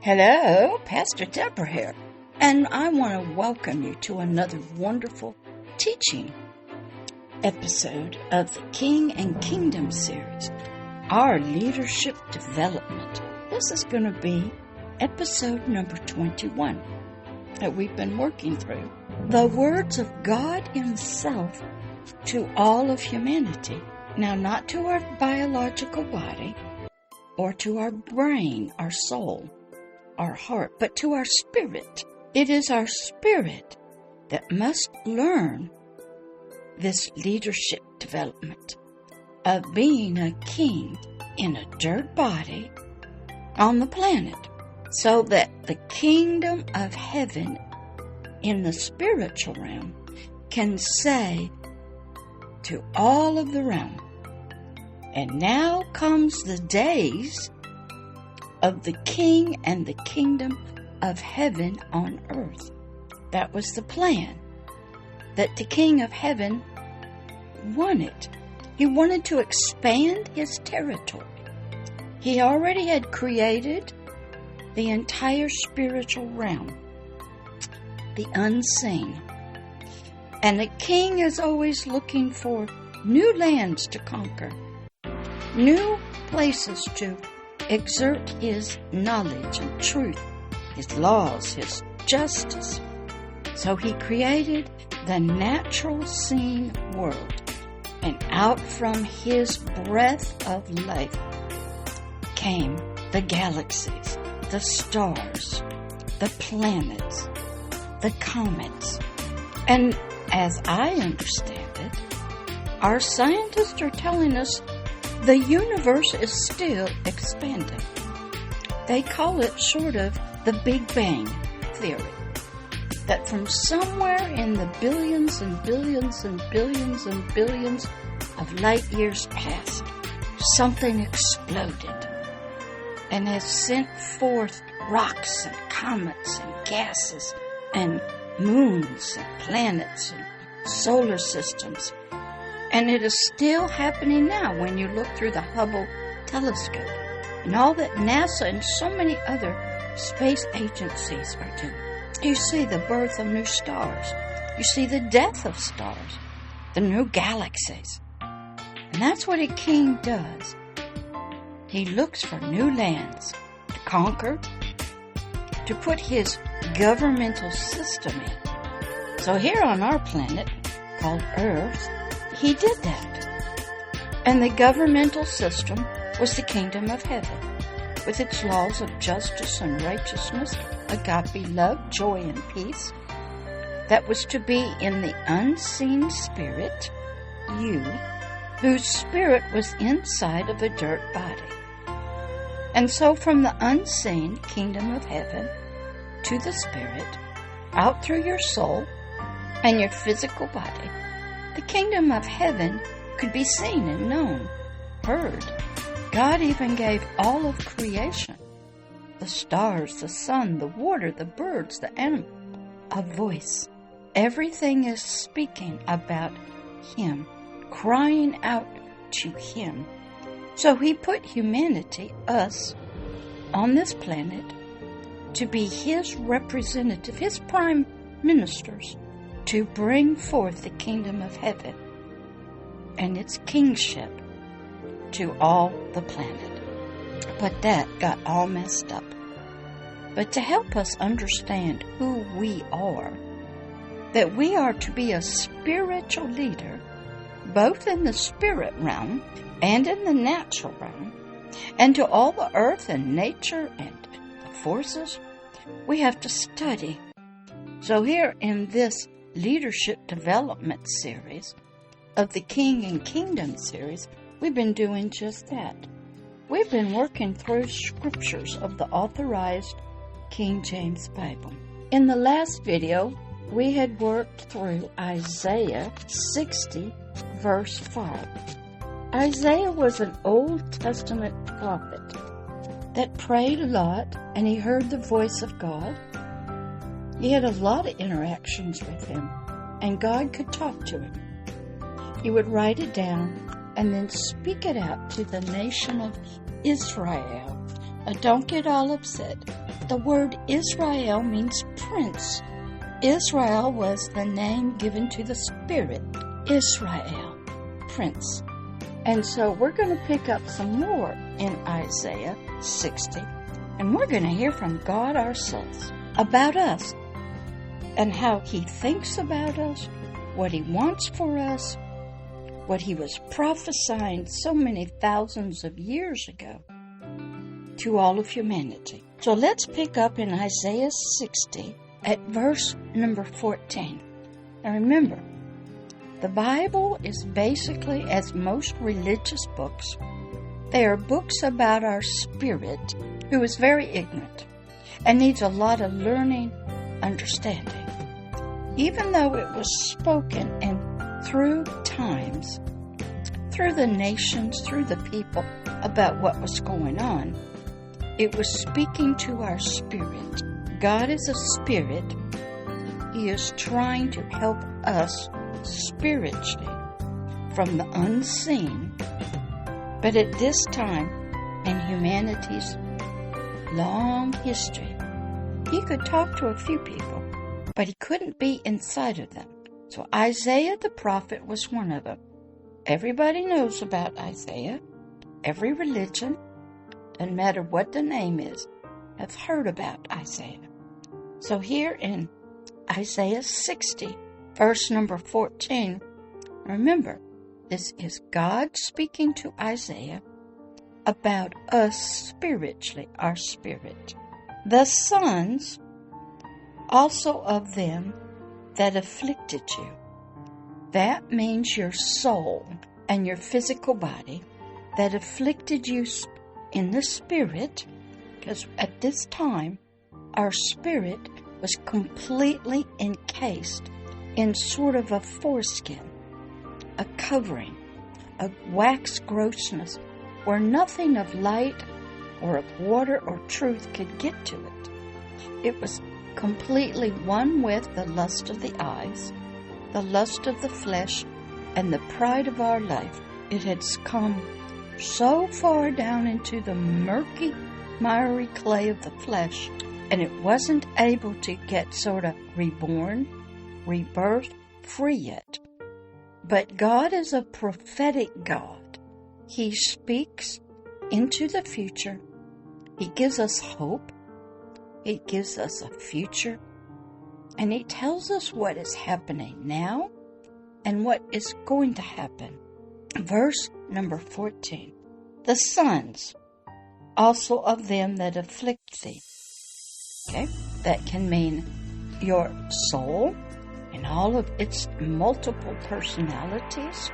Hello, Pastor Deborah here, and I want to welcome you to another wonderful teaching episode of the King and Kingdom series, our leadership development. This is going to be episode number 21 that we've been working through. The words of God Himself to all of humanity. Now, not to our biological body or to our brain, our soul, our heart, but to our spirit. It is our spirit that must learn this leadership development of being a king in a dirt body on the planet, so that the kingdom of heaven in the spiritual realm can say to all of the realm, and now comes the days of the king and the kingdom of heaven on earth. That was the plan that the king of heaven wanted. He wanted to expand his territory. He already had created the entire spiritual realm, the unseen. And the king is always looking for new lands to conquer, new places to exert his knowledge and truth, his laws, his justice. So he created the natural seen world, and out from his breath of life came the galaxies, the stars, the planets, the comets. And as I understand it, our scientists are telling us the universe is still expanding. They call it sort of the Big Bang theory, that from somewhere in the billions and billions and billions and billions of light years past, something exploded and has sent forth rocks and comets and gases and moons and planets and solar systems. And it is still happening now when you look through the Hubble Telescope and all that NASA and so many other space agencies are doing. You see the birth of new stars. You see the death of stars, the new galaxies. And that's what a king does. He looks for new lands to conquer, to put his governmental system in. So here on our planet, called Earth, he did that. And the governmental system was the kingdom of heaven, with its laws of justice and righteousness, agape love, joy, and peace. That was to be in the unseen spirit, you, whose spirit was inside of a dirt body. And so from the unseen kingdom of heaven to the spirit, out through your soul and your physical body, the kingdom of heaven could be seen and known, heard. God even gave all of creation, the stars, the sun, the water, the birds, the animals, a voice. Everything is speaking about Him, crying out to Him. So He put humanity, us, on this planet to be His representative, His prime ministers, to bring forth the kingdom of heaven and its kingship to all the planet. But that got all messed up. But to help us understand who we are, that we are to be a spiritual leader, both in the spirit realm and in the natural realm, and to all the earth and nature and the forces, we have to study. So here in this leadership development series of the King and Kingdom series, we've been doing just that. We've been working through scriptures of the Authorized King James Bible. In the last video, we had worked through Isaiah 60, verse 5. Isaiah was an Old Testament prophet that prayed a lot, and he heard the voice of God. He had a lot of interactions with Him, and God could talk to him. He would write it down and then speak it out to the nation of Israel. Don't get all upset. The word Israel means prince. Israel was the name given to the Spirit. Israel, prince. And so we're going to pick up some more in Isaiah 60. And we're going to hear from God ourselves about us and how He thinks about us, what He wants for us, what He was prophesying so many thousands of years ago to all of humanity. So let's pick up in Isaiah 60 at verse number 14. Now remember, the Bible is basically, as most religious books, they are books about our spirit who is very ignorant and needs a lot of learning, understanding. Even though it was spoken and through times, through the nations, through the people, about what was going on, it was speaking to our spirit. God is a spirit. He is trying to help us spiritually from the unseen. But at this time in humanity's long history, He could talk to a few people, but He couldn't be inside of them. So Isaiah the prophet was one of them. Everybody knows about Isaiah. Every religion, doesn't matter what the name is, have heard about Isaiah. So here in Isaiah 60, verse number 14, remember, this is God speaking to Isaiah about us spiritually, our spirit. The sons also of them that afflicted you. That means your soul and your physical body that afflicted you in the spirit, because at this time, our spirit was completely encased in sort of a foreskin, a covering, a wax grossness, where nothing of light or of water or truth could get to it. It was completely one with the lust of the eyes, the lust of the flesh, and the pride of our life. It had come so far down into the murky, miry clay of the flesh, and it wasn't able to get sort of reborn, rebirthed, free yet. But God is a prophetic God. He speaks into the future. He gives us hope. He gives us a future. And He tells us what is happening now and what is going to happen. Verse number 14. The sons also of them that afflict thee. Okay, that can mean your soul and all of its multiple personalities,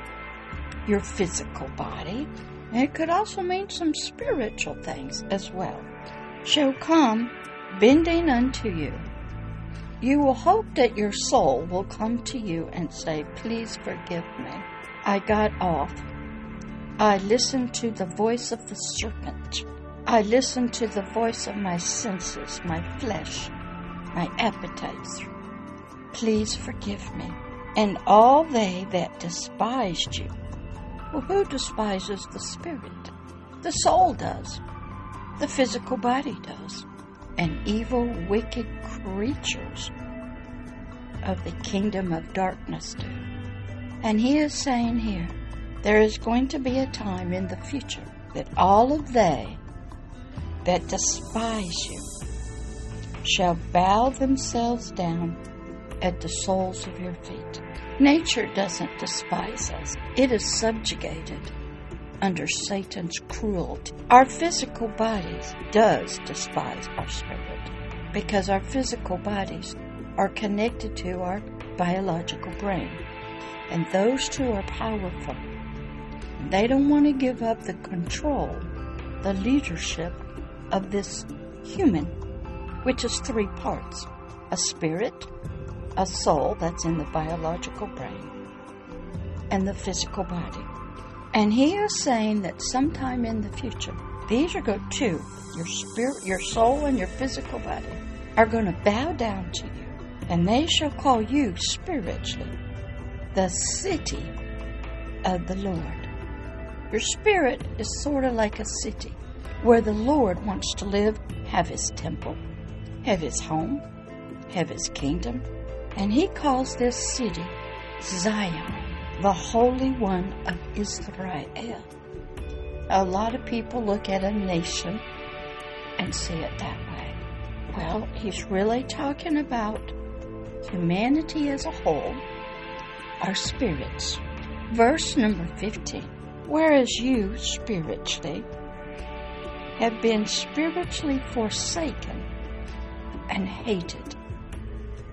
your physical body, and it could also mean some spiritual things as well, shall come bending unto you. You will hope that your soul will come to you and say, please forgive me. I got off. I listened to the voice of the serpent. I listened to the voice of my senses, my flesh, my appetites. Please forgive me. And all they that despised you. Well, who despises the spirit? The soul does. The physical body does. And evil, wicked creatures of the kingdom of darkness do. And He is saying here, there is going to be a time in the future that all of they that despise you shall bow themselves down at the soles of your feet. Nature doesn't despise us. It is subjugated under Satan's cruelty. Our physical bodies does despise our spirit because our physical bodies are connected to our biological brain. And those two are powerful. They don't want to give up the control, the leadership of this human, which is three parts: a spirit, a soul that's in the biological brain, and the physical body. And He is saying that sometime in the future, these are going to, your spirit, your soul, and your physical body are going to bow down to you, and they shall call you spiritually the city of the Lord. Your spirit is sort of like a city where the Lord wants to live, have His temple, have his home, have his kingdom, and he calls this city Zion, the Holy One of Israel. A lot of people look at a nation and see it that way. Well, he's really talking about humanity as a whole, our spirits. Verse number 15. Whereas you spiritually have been spiritually forsaken and hated.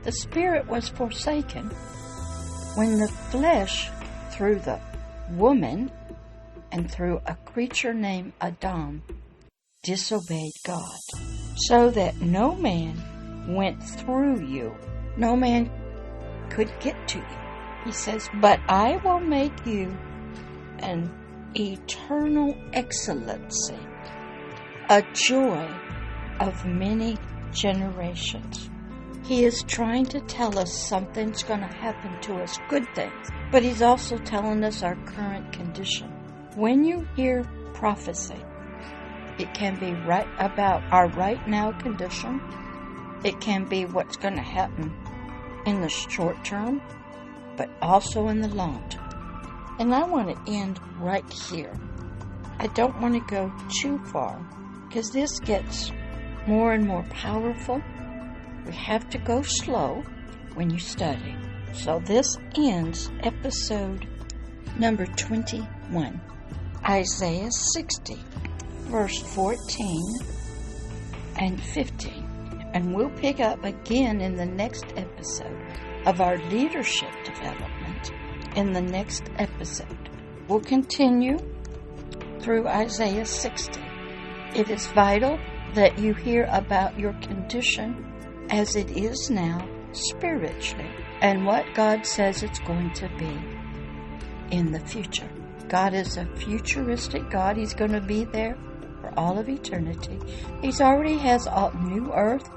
The spirit was forsaken when the flesh, through the woman and through a creature named Adam, disobeyed God, so that no man went through you. No man could get to you. He says, but I will make you an eternal excellency, a joy of many generations. He is trying to tell us something's going to happen to us, good things, but he's also telling us our current condition. When you hear prophecy, it can be right about our right now condition. It can be what's going to happen in the short term, but also in the long term. And I want to end right here. I don't want to go too far because this gets more and more powerful. We have to go slow when you study. So this ends episode number 21, Isaiah 60, verse 14 and 15. And we'll pick up again in the next episode of our leadership development. In the next episode, we'll continue through Isaiah 60. It is vital that you hear about your condition as it is now spiritually and what God says it's going to be in the future. God is a futuristic God. He's going to be there for all of eternity. He's already has a new earth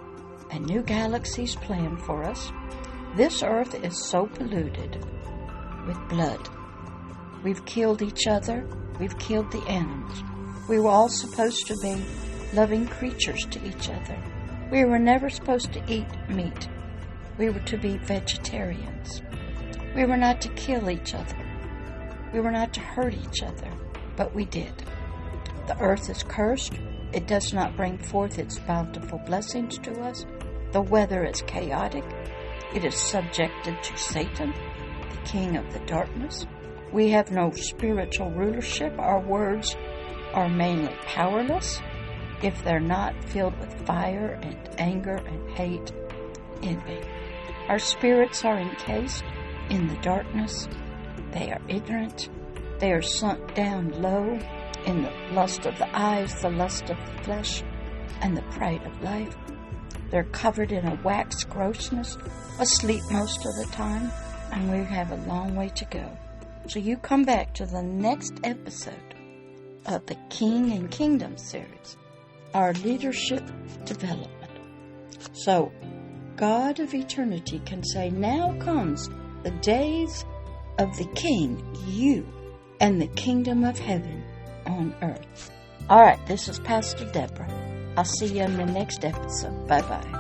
and new galaxies planned for us. This earth is so polluted with blood. We've killed each other. We've killed the animals. We were all supposed to be loving creatures to each other. We were never supposed to eat meat. We were to be vegetarians. We were not to kill each other. We were not to hurt each other, but we did. The earth is cursed. It does not bring forth its bountiful blessings to us. The weather is chaotic. It is subjected to Satan, the king of the darkness. We have no spiritual rulership. Our words are mainly powerless if they're not filled with fire and anger and hate, envy. Our spirits are encased in the darkness. They are ignorant. They are sunk down low in the lust of the eyes, the lust of the flesh, and the pride of life. They're covered in a wax grossness, asleep most of the time, and we have a long way to go. So you come back to the next episode of the King and Kingdom series, our leadership development. So God of eternity can say, now comes the days of the King, you, and the kingdom of heaven on earth. All right, this is Pastor Deborah. I'll see you in the next episode. Bye-bye.